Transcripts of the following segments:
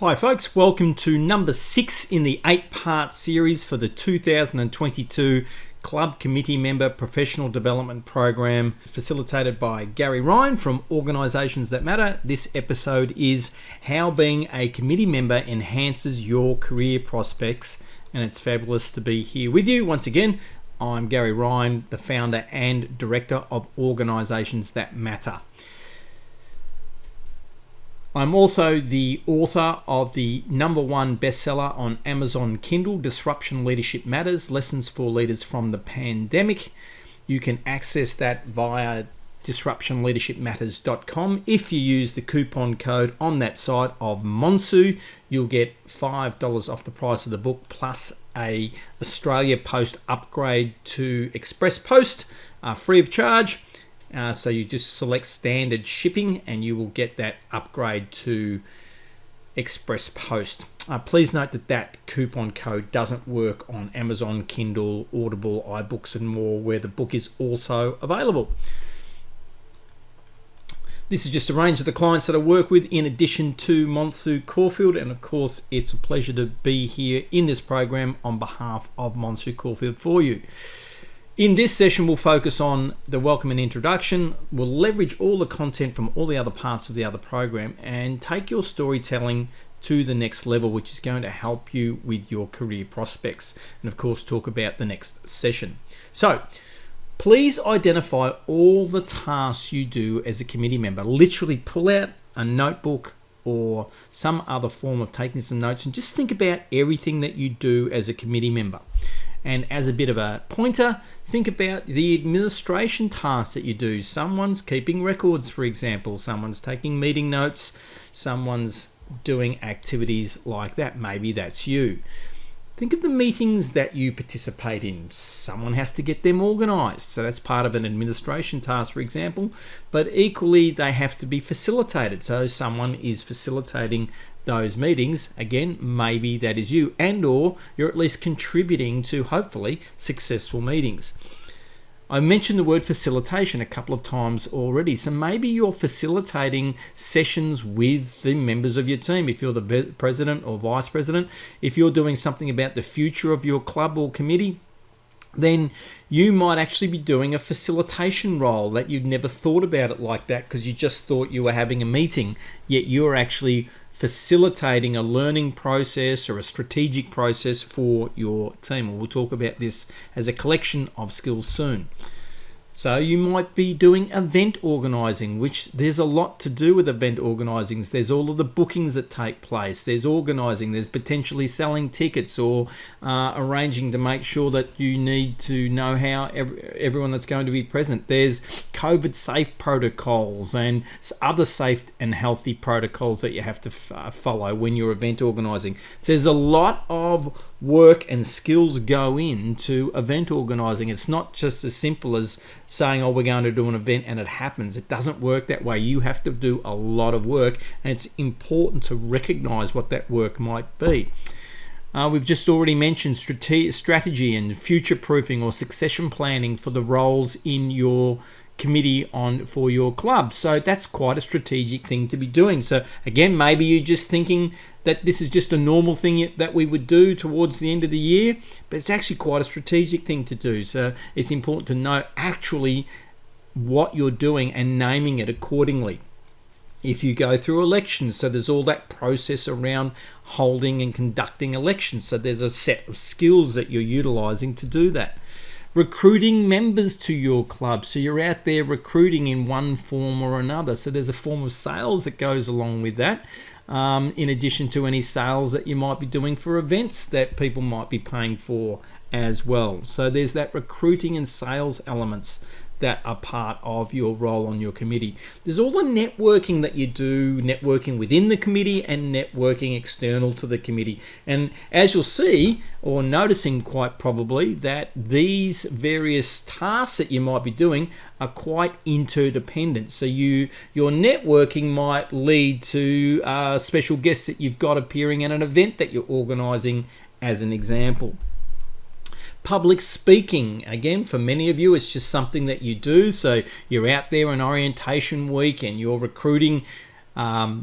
Hi folks, welcome to number 6 in the 8-part series for the 2022 Club Committee Member Professional Development Program facilitated by Gary Ryan from Organisations That Matter. This episode is How Being a Committee Member Enhances Your Career Prospects, and it's fabulous to be here with you. Once again, I'm Gary Ryan, the founder and director of Organisations That Matter. I'm also the author of the #1 bestseller on Amazon Kindle, Disruption Leadership Matters, Lessons for Leaders from the Pandemic. You can access that via disruptionleadershipmatters.com. If you use the coupon code on that site of Monsu, you'll get $5 off the price of the book, plus a Australia Post upgrade to Express Post, free of charge. So you just select standard shipping and you will get that upgrade to Express Post. Please note that coupon code doesn't work on Amazon Kindle, Audible, iBooks and more, where the book is also available. This is just a range of the clients that I work with in addition to Monsu Caulfield, and of course it's a pleasure to be here in this program on behalf of Monsu Caulfield for you. In this session, we'll focus on the welcome and introduction. We'll leverage all the content from all the other parts of the other program and take your storytelling to the next level, which is going to help you with your career prospects. And of course, talk about the next session. So please identify all the tasks you do as a committee member. Literally pull out a notebook or some other form of taking some notes and just think about everything that you do as a committee member. And as a bit of a pointer, think about the administration tasks that you do. Someone's keeping records, for example. Someone's taking meeting notes. Someone's doing activities like that. Maybe that's you. Think of the meetings that you participate in. Someone has to get them organised. So that's part of an administration task, for example. But equally, they have to be facilitated. So someone is facilitating those meetings. Again, maybe that is you, and or you're at least contributing to hopefully successful meetings. I mentioned the word facilitation a couple of times already. So maybe you're facilitating sessions with the members of your team. If you're the president or vice president, if you're doing something about the future of your club or committee, then you might actually be doing a facilitation role that you've never thought about it like that because you just thought you were having a meeting, yet you're actually facilitating a learning process or a strategic process for your team. We'll talk about this as a collection of skills soon. So you might be doing event organising, which there's a lot to do with event organising. There's all of the bookings that take place. There's organising. There's potentially selling tickets or arranging to make sure that you need to know how everyone that's going to be present. There's COVID safe protocols and other safe and healthy protocols that you have to follow when you're event organising. So there's a lot of work and skills go into event organising. It's not just as simple as saying, oh, we're going to do an event and it happens. It doesn't work that way. You have to do a lot of work, and it's important to recognize what that work might be. We've just already mentioned strategy and future proofing or succession planning for the roles in your committee for your club. So that's quite a strategic thing to be doing. So again, maybe you're just thinking that this is just a normal thing that we would do towards the end of the year, but it's actually quite a strategic thing to do. So it's important to know actually what you're doing and naming it accordingly. If you go through elections, so there's all that process around holding and conducting elections. So there's a set of skills that you're utilizing to do that. Recruiting members to your club. So you're out there recruiting in one form or another. So there's a form of sales that goes along with that, in addition to any sales that you might be doing for events that people might be paying for as well. So there's that recruiting and sales elements that are part of your role on your committee. There's all the networking that you do, networking within the committee and networking external to the committee. And as you'll see, or noticing quite probably, that these various tasks that you might be doing are quite interdependent. So your networking might lead to special guests that you've got appearing at an event that you're organizing, as an example. Public speaking, again, for many of you, it's just something that you do. So you're out there on orientation week and you're recruiting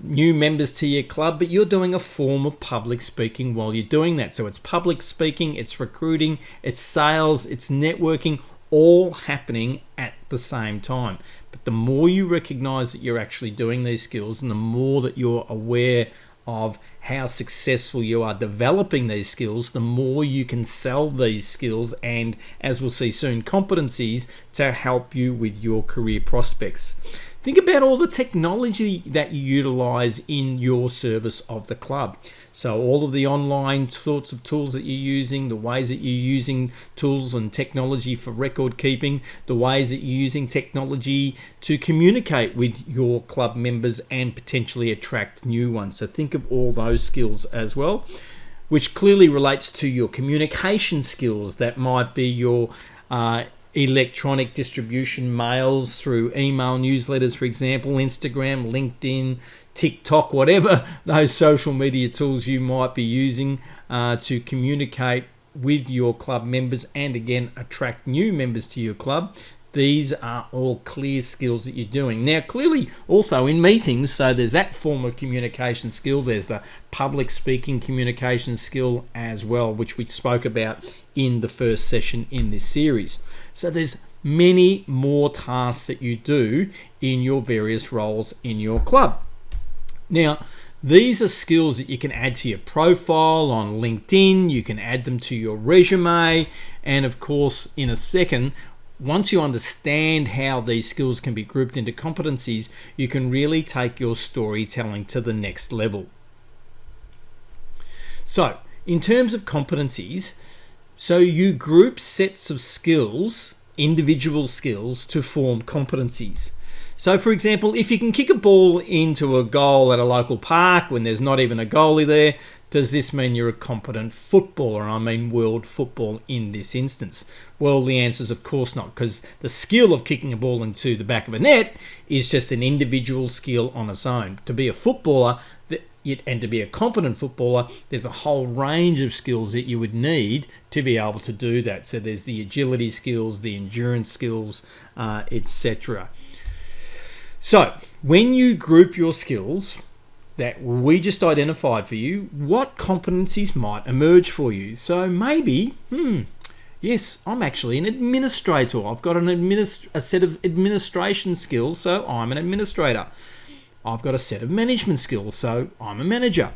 new members to your club, but you're doing a form of public speaking while you're doing that. So it's public speaking, it's recruiting, it's sales, it's networking, all happening at the same time. But the more you recognize that you're actually doing these skills, and the more that you're aware of how successful you are developing these skills, the more you can sell these skills and, as we'll see soon, competencies to help you with your career prospects. Think about all the technology that you utilize in your service of the club. So all of the online sorts of tools that you're using, the ways that you're using tools and technology for record keeping, the ways that you're using technology to communicate with your club members and potentially attract new ones. So think of all those skills as well, which clearly relates to your communication skills. That might be your electronic distribution, mails through email newsletters, for example, Instagram, LinkedIn, TikTok, whatever those social media tools you might be using to communicate with your club members and, again, attract new members to your club. These are all clear skills that you're doing. Now, clearly also in meetings, so there's that form of communication skill. There's the public speaking communication skill as well, which we spoke about in the first session in this series. So there's many more tasks that you do in your various roles in your club. Now, these are skills that you can add to your profile on LinkedIn. You can add them to your resume. And of course, in a second, once you understand how these skills can be grouped into competencies, you can really take your storytelling to the next level. So, in terms of competencies, so you group sets of skills, individual skills, to form competencies. So, for example, if you can kick a ball into a goal at a local park when there's not even a goalie there, does this mean you're a competent footballer? I mean world football in this instance. Well, the answer is of course not, because the skill of kicking a ball into the back of a net is just an individual skill on its own. To be a footballer and to be a competent footballer, there's a whole range of skills that you would need to be able to do that. So there's the agility skills, the endurance skills, etc. So when you group your skills that we just identified for you, what competencies might emerge for you? So maybe, yes, I'm actually an administrator. I've got a set of administration skills, so I'm an administrator. I've got a set of management skills, so I'm a manager.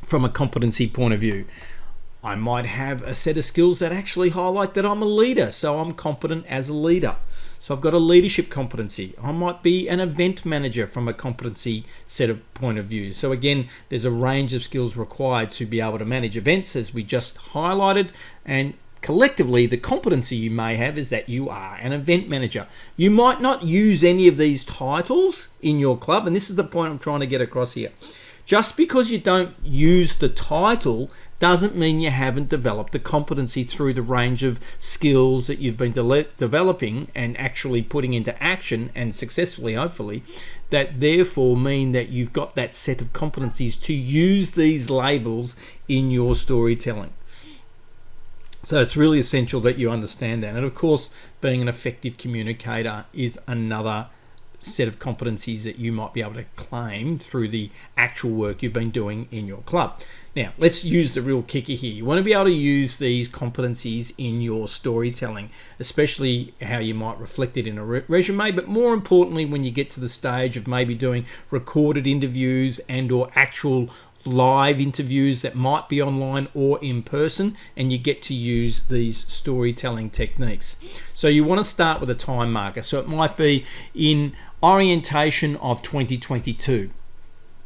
From a competency point of view, I might have a set of skills that actually highlight that I'm a leader, so I'm competent as a leader. So I've got a leadership competency. I might be an event manager from a competency set of point of view. So again, there's a range of skills required to be able to manage events, as we just highlighted. And collectively, the competency you may have is that you are an event manager. You might not use any of these titles in your club, and this is the point I'm trying to get across here. Just because you don't use the title doesn't mean you haven't developed the competency through the range of skills that you've been developing and actually putting into action, and successfully, hopefully, that therefore mean that you've got that set of competencies to use these labels in your storytelling. So it's really essential that you understand that. And of course, being an effective communicator is another set of competencies that you might be able to claim through the actual work you've been doing in your club. Now, let's use the real kicker here. You want to be able to use these competencies in your storytelling, especially how you might reflect it in a resume, but more importantly, when you get to the stage of maybe doing recorded interviews and or actual live interviews that might be online or in person, and you get to use these storytelling techniques. So you want to start with a time marker. So it might be in orientation of 2022.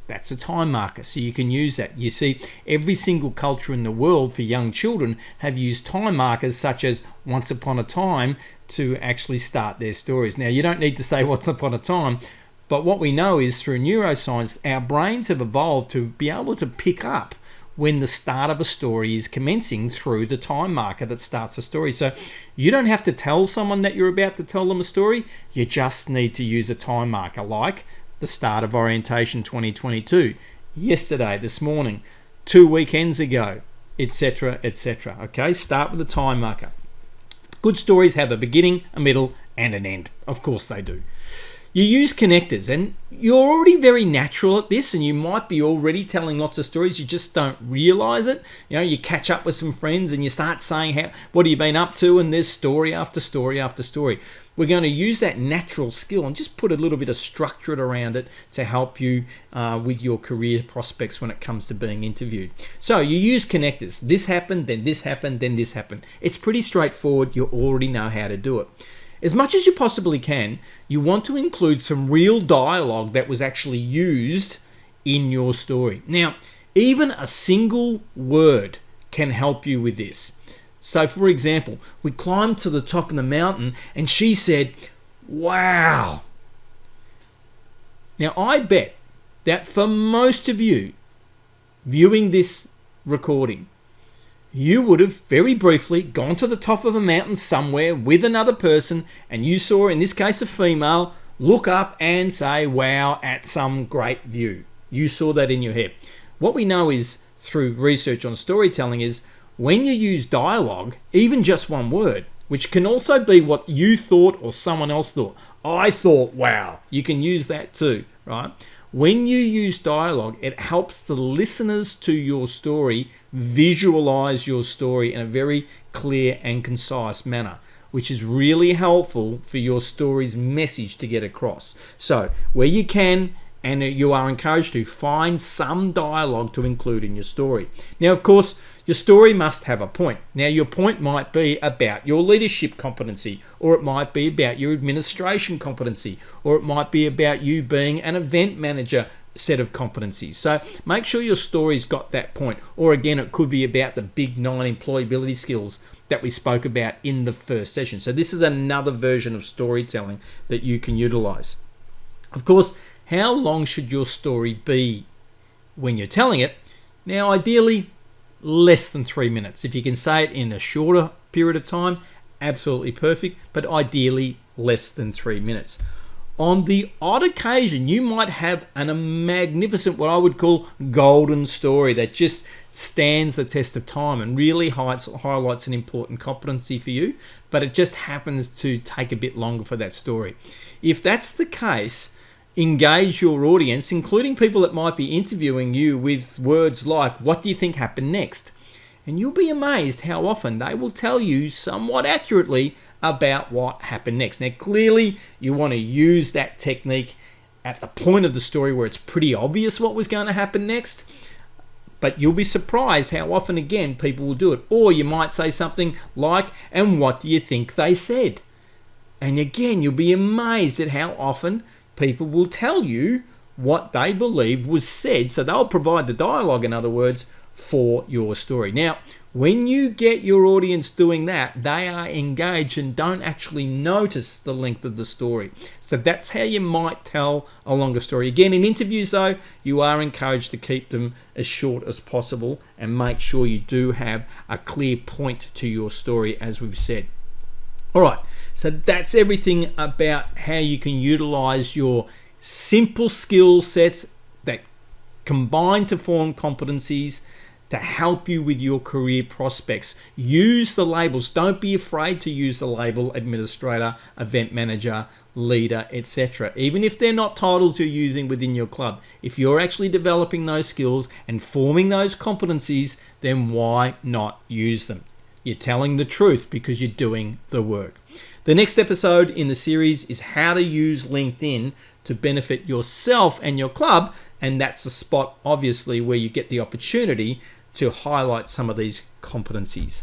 That's a time marker, so you can use that. You see, every single culture in the world for young children have used time markers such as once upon a time to actually start their stories. Now, you don't need to say once upon a time, but what we know is through neuroscience, our brains have evolved to be able to pick up when the start of a story is commencing through the time marker that starts the story. So you don't have to tell someone that you're about to tell them a story. You just need to use a time marker, like the start of orientation 2022, yesterday, this morning, 2 weekends ago, etc., etc. Okay, start with a time marker. Good stories have a beginning, a middle, and an end. Of course they do. You use connectors, and you're already very natural at this, and you might be already telling lots of stories. You just don't realize it. You catch up with some friends and you start saying, what have you been up to? And there's story after story after story. We're going to use that natural skill and just put a little bit of structure around it to help you with your career prospects when it comes to being interviewed. So you use connectors. This happened, then this happened, then this happened. It's pretty straightforward. You already know how to do it. As much as you possibly can, you want to include some real dialogue that was actually used in your story. Now, even a single word can help you with this. So, for example, we climbed to the top of the mountain and she said, "Wow." Now, I bet that for most of you viewing this recording, you would have very briefly gone to the top of a mountain somewhere with another person and you saw, in this case, a female, look up and say, "Wow," at some great view. You saw that in your head. What we know is, through research on storytelling, is when you use dialogue, even just one word, which can also be what you thought or someone else thought. I thought, "Wow." You can use that too, right? When you use dialogue, it helps the listeners to your story visualize your story in a very clear and concise manner, which is really helpful for your story's message to get across. So, where you can, and you are encouraged to, find some dialogue to include in your story. Now, of course, your story must have a point. Now, your point might be about your leadership competency, or it might be about your administration competency, or it might be about you being an event manager set of competencies. So make sure your story's got that point. Or again, it could be about the big 9 employability skills that we spoke about in the first session. So this is another version of storytelling that you can utilize. Of course, how long should your story be when you're telling it? Now, ideally, less than 3 minutes. If you can say it in a shorter period of time, absolutely perfect, but ideally less than 3 minutes. On the odd occasion, you might have a magnificent, what I would call golden story that just stands the test of time and really highlights an important competency for you, but it just happens to take a bit longer for that story. If that's the case, engage your audience, including people that might be interviewing you, with words like, "What do you think happened next?" And you'll be amazed how often they will tell you somewhat accurately about what happened next. Now, clearly, you want to use that technique at the point of the story where it's pretty obvious what was going to happen next. But you'll be surprised how often, again, people will do it. Or you might say something like, "And what do you think they said?" And again, you'll be amazed at how often people will tell you what they believe was said. So they'll provide the dialogue, in other words, for your story. Now, when you get your audience doing that, they are engaged and don't actually notice the length of the story. So that's how you might tell a longer story. Again, in interviews though, you are encouraged to keep them as short as possible and make sure you do have a clear point to your story, as we've said. All right, so that's everything about how you can utilize your simple skill sets that combine to form competencies to help you with your career prospects. Use the labels. Don't be afraid to use the label administrator, event manager, leader, etc. Even if they're not titles you're using within your club. If you're actually developing those skills and forming those competencies, then why not use them? You're telling the truth because you're doing the work. The next episode in the series is how to use LinkedIn to benefit yourself and your club, and that's the spot, obviously, where you get the opportunity to highlight some of these competencies.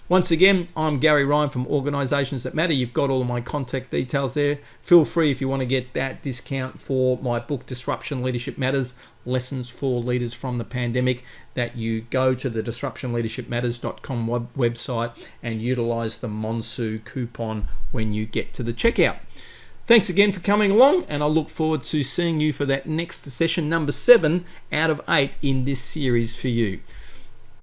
Once again, I'm Gary Ryan from Organisations That Matter. You've got all of my contact details there. Feel free, if you want to get that discount for my book, Disruption Leadership Matters, Lessons for Leaders from the Pandemic, that you go to the disruptionleadershipmatters.com website and utilise the Monsu coupon when you get to the checkout. Thanks again for coming along, and I look forward to seeing you for that next session, number 7 out of 8 in this series for you.